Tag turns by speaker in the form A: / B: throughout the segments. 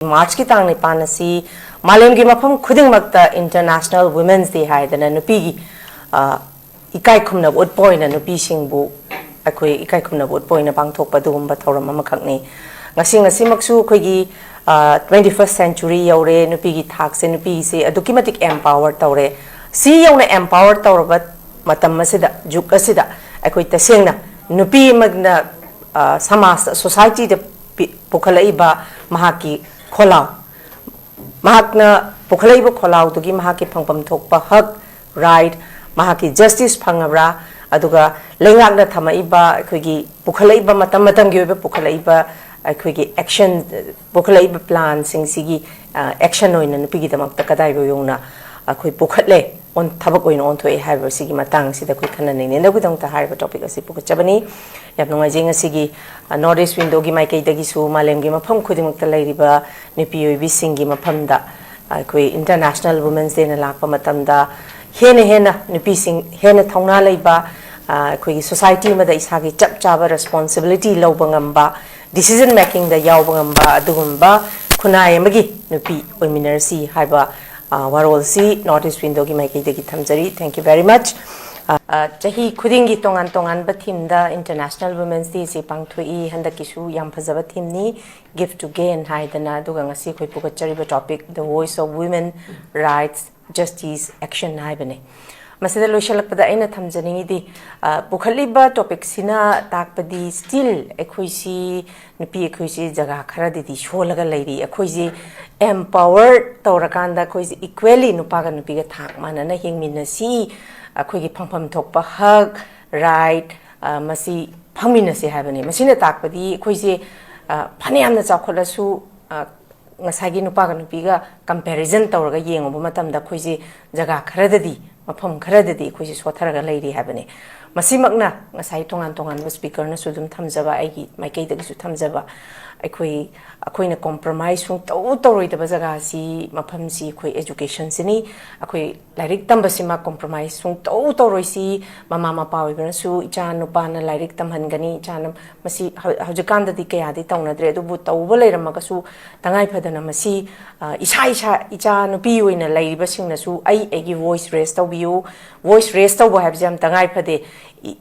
A: March ki tang nipan si malem ki mafam khuding makta International Women's Day hai dana nupi gi ikai khumna bot point na nupi singbu akhoi ikai khumna bot point na pangthok pa dum ba thoram ama khakni ngasi maksu khoi gi 21st century yaure nupi gi thak se nupi se adukimatic empower tawre si yauna empower tawrabat matam asida juk asida akhoi tasengna nupi magna samas society de pukhalai ba mahaki खोलाव महाकना पुखलाइबो खोलाव तुगी महाकी फंगपम थोकपा हक right महाकी justice फंगब्रा अदुगा लेंगाकना थमाइबा अखोगी पुखलाइबा मतम मतम गी ओइबा पुखलाइबा अखोगी action पुखलाइबा plan सिंगसिगी action ओइना नुपिगी दमकता कदाइबो योंगना अखोई पुखले on tabak oin on thoi haiba sigi matang sida koi khana nei ne gudang ta haiba topic asi puk chabani yap nongai jeng sigi north east window gi mai kai dagi su malem gi mafam khudimuk ta lairiba nipi oi bising gi mafam da koi international women's day na lakpa matam da hena nipi sing hena thongna leiba koi gi society ma da isa gi chap chaba responsibility lo bangamba decision making da yaw bangamba adugumba khunai magi nipi oi minersi haiba warol si North East Window ki maiki de ki thamjari. Thank you very much. Jahi khudingi tongan ba theme da International Women's Day si pangthui handa kisu yam phajaba theme ni give to gain haidana duga ngasi khoi pukachari ba topic the voice of women rights justice action haibane masida loishalak pada aina thamjani di pukhaliba topic sina takpadi still ekhoisi nupi ekhoisi jaga khara di sholaga lairi ekhoisi empowered taurakanda khoisi equally nupa ga nupi ga thak manana hingmina si akhoi gi phangpham thokpa hak right masi phangmina se habani masina takpadi khoisi phaniamna chakholasu ngasagi nupa ga nupi ga comparison tawraga yengoba matamda khoisi jaga khara dadi mafam khara dadi khoisi sotharaga lairi habani masimakna ngasai tongan speaker na sudum thamjaba aigi maikai dagi su thamjaba akhoi na compromise sung tawroi da jaga si mafam si khoi education sini akhoi lairik tamba sima compromise sung tawroi si mama mapa oibra su icha nupa na lairik tamhangani chana masi haujikan di kaya di tawna dre du bu tawba leiramaga su tangai phadana masi icha nupi oina lairiba singna su ai voice raise tawbiu voice raise tawba habjam tangai phade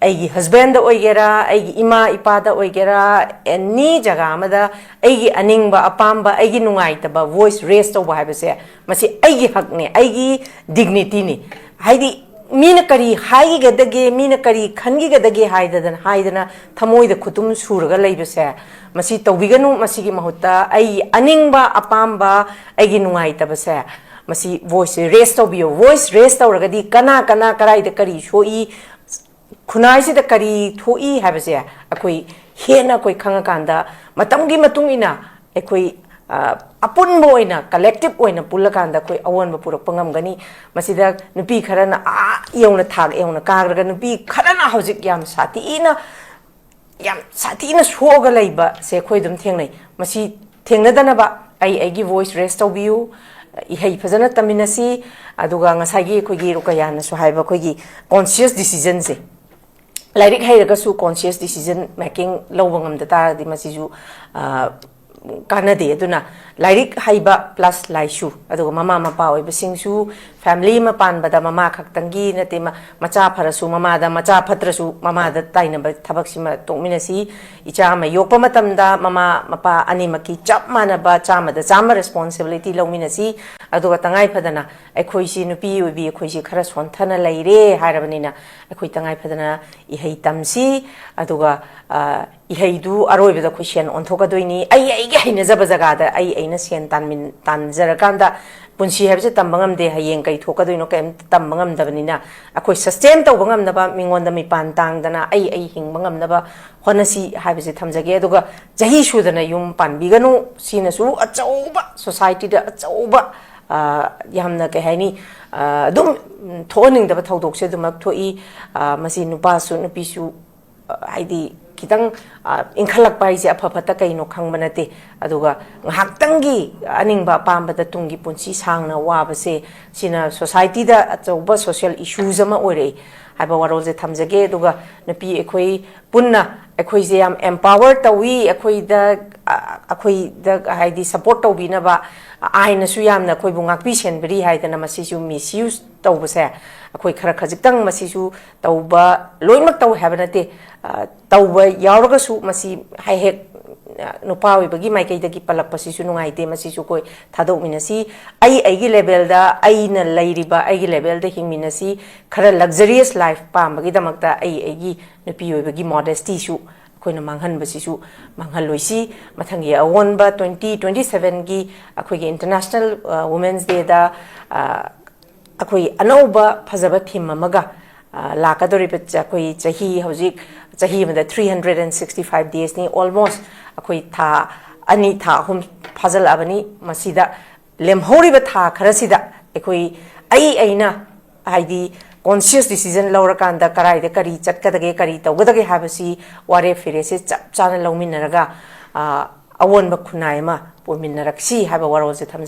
A: aigi husband da oigera aigi ima ipa da oigera any jaga amada aigi aningba apamba aigi nungaitaba voice raise tawba habase masi aigi hakne aigi dignity ni haidi mina kari haigi gadage mina kari khangi gadage haidana thamoi da khutum suraga leibase masi tawbiganu masi gi mahutta ai aningba apamba aigi nungaitaba se masi voice raise tawbiyo voice raise tawragadi kana karai da kari shoi khunai si da kari thoi habase akoi hena koi khanga kanda matamgi matungina ekoi apun boina collective oina pulakanda koi awon ba purak pangam gani masida nupi kharana yona thak yona kagraga nupi kharana hojik yam satina soga leiba se khoi dum thengnai masi thengnadana ba ai voice raise tawbiu ihai phajana taminasi aduga ngasagi khoi gi rukayana su haiba khoi gi conscious decision se lairik hairaga su conscious decision making lowangam da ta di masiju kanade aduna lairik haiba plus laisu aduga mama mapa oiba singsu family ma pan bada mama khaktangi nate macha pharasu mama da macha phatrasu mama da taina ba thabak sima tokminasi icha ma yokpa matamda mama mapa ani maki chap mana ba chama da chama responsibility lawminasi aduga tangai phadana ekhoi si nupi obi ekhoi si khara sonthana laire harabanina ekhoi tangai phadana ihei tamsi aduga ihei du aroi da question onthoka doini ai ge haina jaba jaga da ai na sen tan jarakanda punsi habse tambangam de hayeng kai thoka doino kem tambangam dabanina akhoi sustain tawbangam naba mingonda mi pan tang dana ai hingbangam naba honasi habse thamjage aduga jahi sudana yum panbiganu sina su achauba society da achauba yamna ke haini dum thoning da thodok se dumak thoi masi nupa su nupi su haidi kitang inkhalak pai se aphapata kaino khangbanate aduga ngahaktangi aningba pambada tungi punsi sangna wabase sina society da achauba social issues ama ore haiba warol je thamjage aduga napi ekhoi punna ꯑꯩꯈꯣꯏꯁꯦ ꯌꯥꯝ empower ꯇꯧꯏ ꯑꯩꯈꯣꯏꯗ ꯍꯥꯏꯗꯤ support ꯇꯧꯕꯤꯅꯕ ꯑꯥꯏꯅꯁꯨ ꯌꯥꯝꯅ ꯑꯩꯈꯣꯏꯕꯨ ꯉꯥꯛꯄꯤ ꯁꯦꯟꯕꯤꯔꯤ ꯍꯥꯏꯗꯅ ꯃꯁꯤꯁꯨ misuse ꯇꯧꯕꯁꯦ ꯑꯩꯈꯣꯏ ꯈꯖꯤꯛꯇꯪ ꯃꯁꯤꯁꯨ ꯇꯧꯕ ꯂꯣꯏꯅꯃꯛ ꯇꯧ ꯍꯥꯏꯕ ꯅꯠꯇꯦ ꯇꯧꯕ ꯌꯥꯎꯔꯒꯁꯨ ꯃꯁꯤ ꯍꯦꯛ नुपा ओइबगी माइकैदगी पलकपसिसु नुंगाइते मसिसु कोइ थादोकमिनसी अइगी लेवलदा अइना लैरिबा अइगी लेवलदा हिंगमिनसी खरा लग्जरियस लाइफ पामबगी दमकता अइगी नुपी ओइबगी मॉडेस्टीसु अखोइना मांगहनबसिसु मांगहलोइसी मथंगी अवोनबा 2027 गी अखोइगी इंटरनेशनल वुमेन्स डे दा अखोइ अनौबा फजबा थीम अमगा लाकदोरिबा अखोइ चाही हौजिक चाही अमदा 365 days ni almost अखोइ था अनि था हुम फजल अबनी मसीदा लेमहोरिबा था खरसिदा अखोइ अइना हाइदी कॉन्शियस डिसीजन लौरकांदा कराइदा करी चटकदगे करी तौगदगे हाबसी वारे फिरेसे चप चाना लौमिनरगा अवोनबा खुनाइमा पोमिनरक्सी हाबा वरोसे थमज